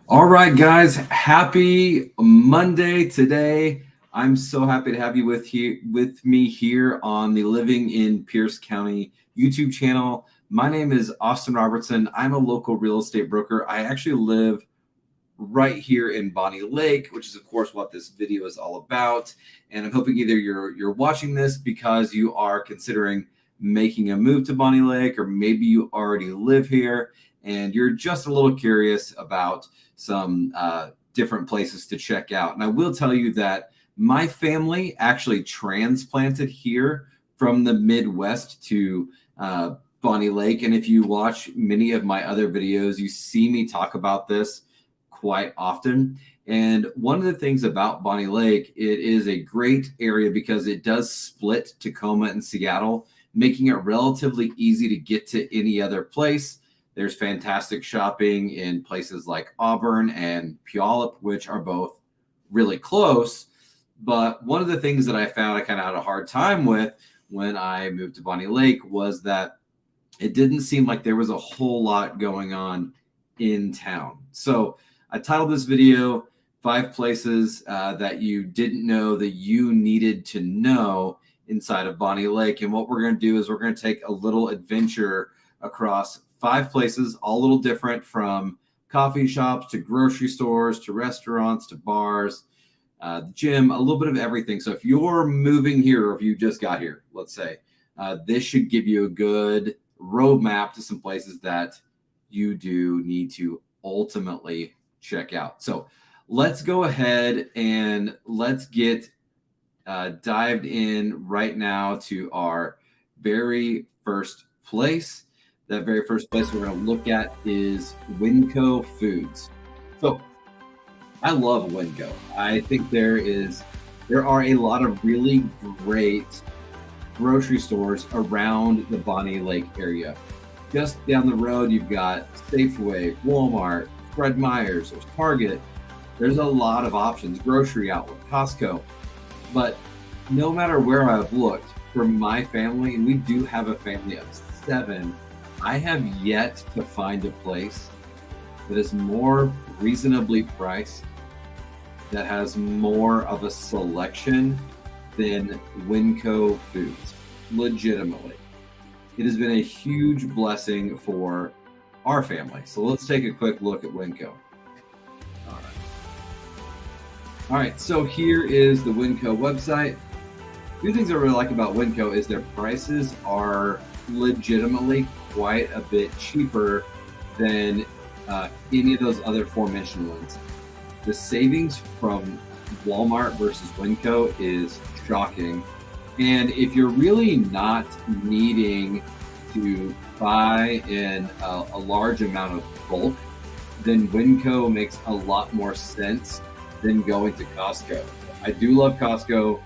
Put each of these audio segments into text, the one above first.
All right, guys, happy Monday today. I'm so happy to have you with me here on the Living in Pierce County YouTube channel. My name is Austin Robertson. I'm a local real estate broker. I actually live right here in Bonney Lake, which is of course what this video is all about. And I'm hoping either you're watching this because you are considering making a move to Bonney Lake, or maybe you already live here and you're just a little curious about some different places to check out. And I will tell you that my family actually transplanted here from the Midwest to Bonney Lake. And if you watch many of my other videos, you see me talk about this quite often. And one of the things about Bonney Lake, it is a great area because it does split Tacoma and Seattle, making it relatively easy to get to any other place. There's fantastic shopping in places like Auburn and Puyallup, which are both really close. But one of the things that I found I kind of had a hard time with when I moved to Bonney Lake was that it didn't seem like there was a whole lot going on in town. So I titled this video, 5 places that you didn't know that you needed to know inside of Bonney Lake. And what we're going to do is we're going to take a little adventure across 5 places, all a little different, from coffee shops to grocery stores to restaurants to bars, the gym, a little bit of everything. So if you're moving here, or if you just got here, let's say, this should give you a good roadmap to some places that you do need to ultimately check out. So let's go ahead and let's get dived in right now to our very first place. That very first place we're going to look at is WinCo Foods. So I love WinCo. I think there are a lot of really great grocery stores around the Bonney Lake area. Just down the road, you've got Safeway, Walmart, Fred Meyer's, there's Target. There's a lot of options, grocery outlet, Costco. But no matter where I've looked for my family, and we do have a family of 7, I have yet to find a place that is more reasonably priced, that has more of a selection than WinCo Foods. Legitimately. It has been a huge blessing for our family. So let's take a quick look at WinCo. All right, so here is the WinCo website. Two things I really like about WinCo is their prices are legitimately quite a bit cheaper than any of those other aforementioned ones. The savings from Walmart versus WinCo is shocking. And if you're really not needing to buy in a large amount of bulk, then WinCo makes a lot more sense than going to Costco. I do love Costco,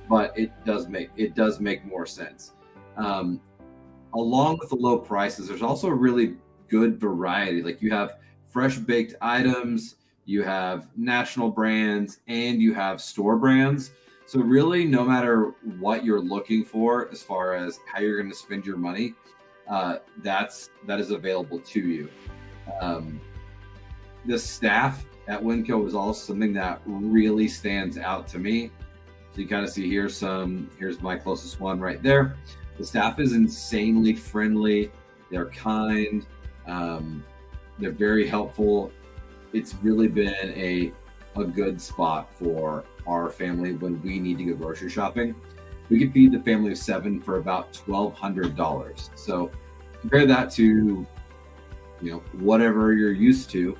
but it does make more sense. Along with the low prices, there's also a really good variety. Like, you have fresh baked items, you have national brands, and you have store brands. So really, no matter what you're looking for as far as how you're going to spend your money, that is available to you. The staff at WinCo is also something that really stands out to me. So you kind of see here's my closest one right there. The staff is insanely friendly. They're kind. They're very helpful. It's really been a good spot for our family when we need to go grocery shopping. We could feed the family of 7 for about $1,200. So compare that to, whatever you're used to.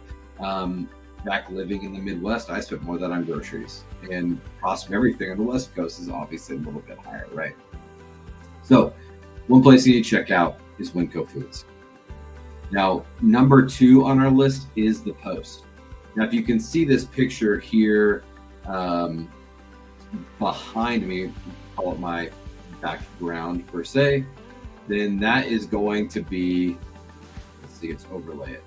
Back living in the Midwest, I spent more of that on groceries, and cost of everything on the West Coast is obviously a little bit higher, right? So one place you need to check out is WinCo Foods. Now, number 2 on our list is the Post. Now, if you can see this picture here behind me, call it my background per se, then that is going to be, let's see, let's overlay it.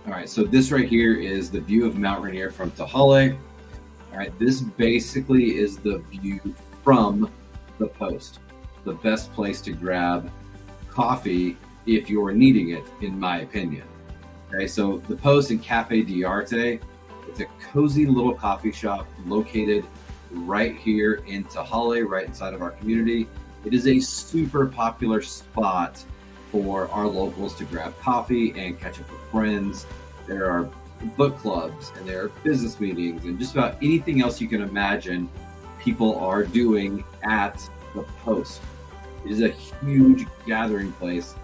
All right, so this right here is the view of Mount Rainier from Tehaleh. All right, this basically is the view from the Post. The best place to grab coffee if you're needing it, in my opinion. Okay, so the Post and Cafe d'Arte It's a cozy little coffee shop located right here in Tehaleh, right inside of our community. It is a super popular spot for our locals to grab coffee and catch up with friends. There are book clubs and there are business meetings and just about anything else you can imagine people are doing at the Post. It is a huge gathering place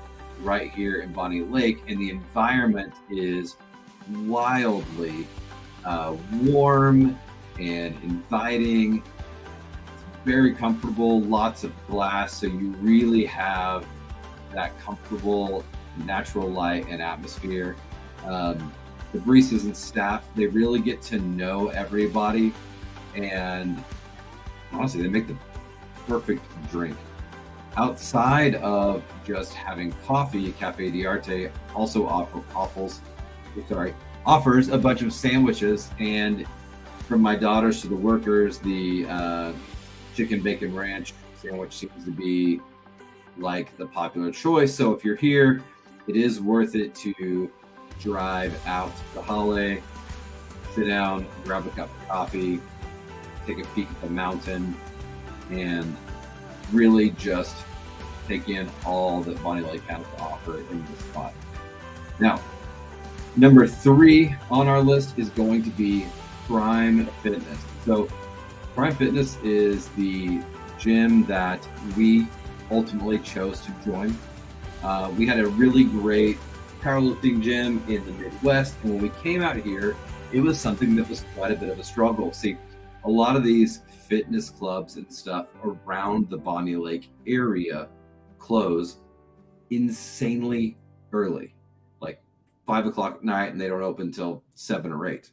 right here in Bonney Lake, and the environment is wildly warm and inviting. It's very comfortable, lots of glass, so you really have that comfortable natural light and atmosphere. The baristas and staff, they really get to know everybody, and honestly, they make the perfect drink. Outside of just having coffee, Cafe Diarte also offers a bunch of sandwiches, and from my daughters to the workers, the chicken bacon ranch sandwich seems to be like the popular choice. So if you're here, it is worth it to drive out to Tehaleh, sit down, grab a cup of coffee, take a peek at the mountain, and really just take in all that Bonney Lake has to offer in this spot. Now, number 3 on our list is going to be Prime Fitness. So Prime Fitness is the gym that we ultimately chose to join. We had a really great powerlifting gym in the Midwest, and when we came out here, it was something that was quite a bit of a struggle. See, a lot of these fitness clubs and stuff around the Bonney Lake area close insanely early, like 5 o'clock at night, and they don't open until 7 or 8.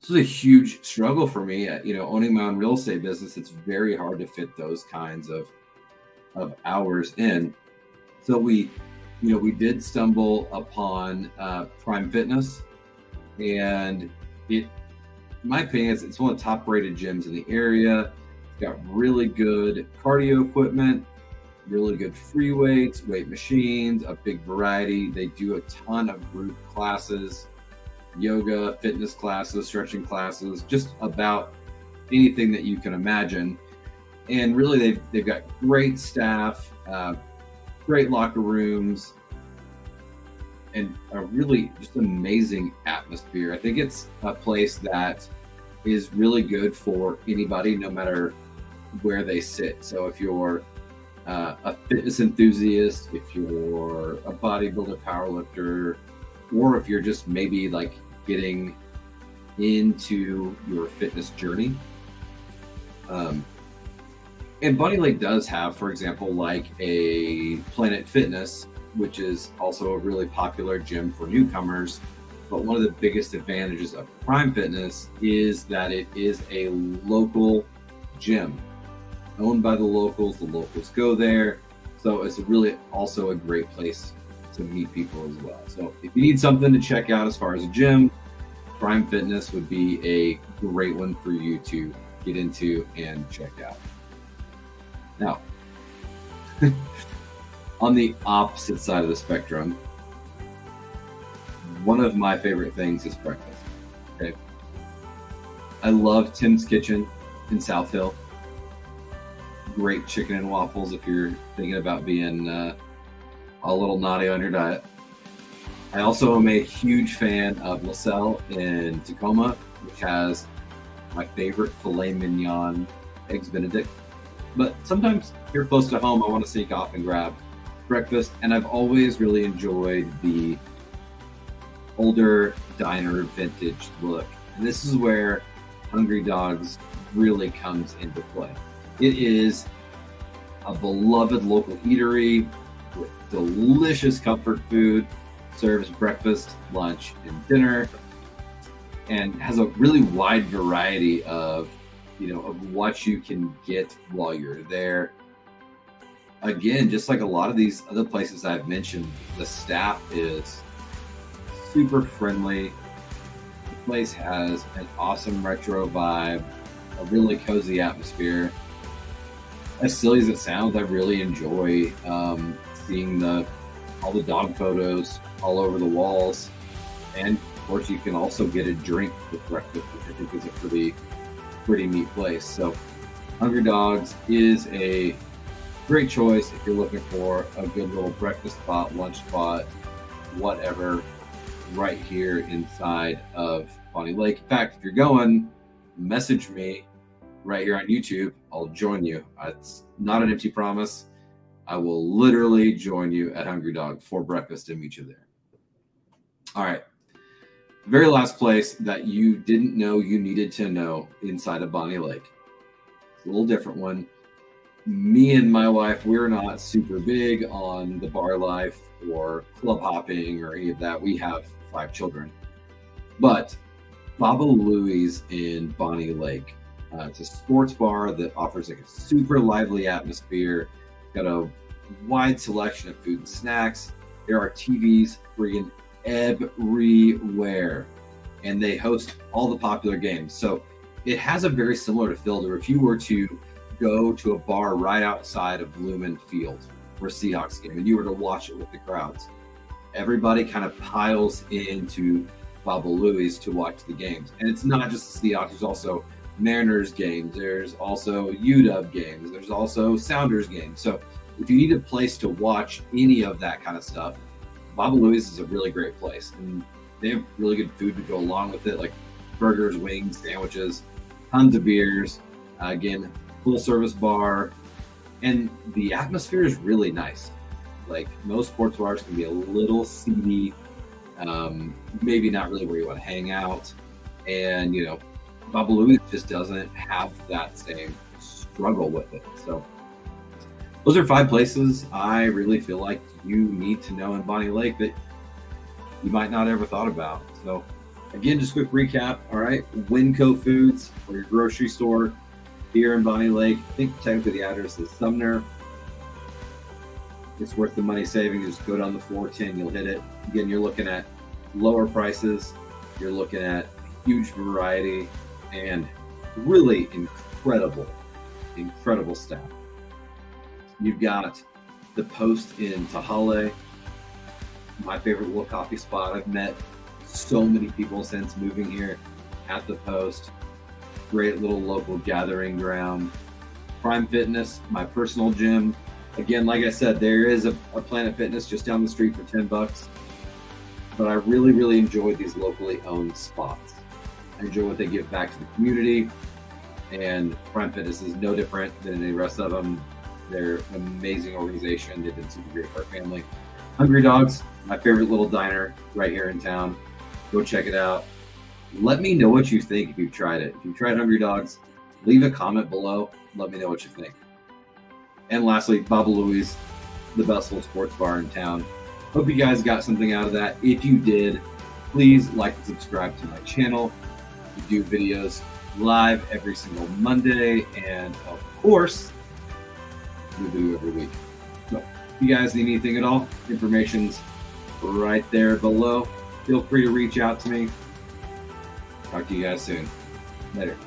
This was a huge struggle for me. Owning my own real estate business, it's very hard to fit those kinds of hours in. So we did stumble upon Prime Fitness, and in my opinion, it's one of the top rated gyms in the area. It's got really good cardio equipment, really good free weights, weight machines, a big variety. They do a ton of group classes, yoga, fitness classes, stretching classes, just about anything that you can imagine. And really, they've got great staff, great locker rooms, and a really just amazing atmosphere. I think it's a place that is really good for anybody, no matter where they sit. So if you're a fitness enthusiast, if you're a bodybuilder, powerlifter, or if you're just maybe like getting into your fitness journey. And Bonney Lake does have, for example, like a Planet Fitness, which is also a really popular gym for newcomers. But one of the biggest advantages of Prime Fitness is that it is a local gym owned by the locals. The locals go there. So it's really also a great place to meet people as well. So if you need something to check out as far as a gym, Prime Fitness would be a great one for you to get into and check out. Now, on the opposite side of the spectrum, one of my favorite things is breakfast. Okay, I love Tim's Kitchen in South Hill. Great chicken and waffles if you're thinking about being a little naughty on your diet. I also am a huge fan of LaSalle in Tacoma, which has my favorite filet mignon eggs Benedict. But sometimes here close to home, I want to sneak off and grab breakfast, and I've always really enjoyed the older diner vintage look. And this is where Hungry Dogs really comes into play. It is a beloved local eatery with delicious comfort food, serves breakfast, lunch, and dinner, and has a really wide variety of what you can get while you're there. Again, just like a lot of these other places I've mentioned, the staff is super friendly. The place has an awesome retro vibe, a really cozy atmosphere. As silly as it sounds, I really enjoy seeing all the dog photos all over the walls. And course, you can also get a drink with breakfast, which I think is a pretty neat place. So Hungry Dogs is a great choice if you're looking for a good little breakfast spot, lunch spot, whatever, right here inside of Bonney Lake. In fact, if you're going, message me right here on YouTube. I'll join you. It's not an empty promise. I will literally join you at Hungry Dog for breakfast and meet you there. All right. Very last place that you didn't know you needed to know inside of Bonney Lake. It's a little different one. Me and my wife, we're not super big on the bar life or club hopping or any of that. We have 5 children. But Babalouie's in Bonney Lake. It's a sports bar that offers like a super lively atmosphere. Got a wide selection of food and snacks. There are TVs friggin' everywhere, and they host all the popular games. So it has a very similar to Fielder. If you were to go to a bar right outside of Lumen Field for a Seahawks game and you were to watch it with the crowds, everybody kind of piles into Babalouie's to watch the games. And it's not just the Seahawks, there's also Mariners games, there's also UW games, there's also Sounders games. So if you need a place to watch any of that kind of stuff, Babalouie's is a really great place. And they have really good food to go along with it, like burgers, wings, sandwiches, tons of beers. Again, full service bar. And the atmosphere is really nice. Like most sports bars can be a little seedy, maybe not really where you want to hang out. And, you know, Babalouie just doesn't have that same struggle with it. So those are 5 places I really feel like you need to know in Bonney Lake that you might not ever thought about. So again, just quick recap. All right, WinCo Foods for your grocery store here in Bonney Lake. I think technically the address is Sumner. It's worth the money saving. Just go down the 410, you'll hit it. Again, you're looking at lower prices. You're looking at a huge variety and really incredible staff. You've got the Post in Tehaleh, my favorite little coffee spot. I've met so many people since moving here at the Post. Great little local gathering ground. Prime Fitness, my personal gym. Again, like I said, there is a Planet Fitness just down the street for $10. But I really enjoy these locally owned spots. I enjoy what they give back to the community. And Prime Fitness is no different than any rest of them. They're an amazing organization. They've been super great for our family. Hungry Dogs, my favorite little diner right here in town. Go check it out. Let me know what you think if you've tried it. If you've tried Hungry Dogs, leave a comment below. Let me know what you think. And lastly, Babalouie's, the best little sports bar in town. Hope you guys got something out of that. If you did, please like and subscribe to my channel. We do videos live every single Monday, and of course, we do every week. So if you guys need anything at all, information's right there below. Feel free to reach out to me. Talk to you guys soon. Later.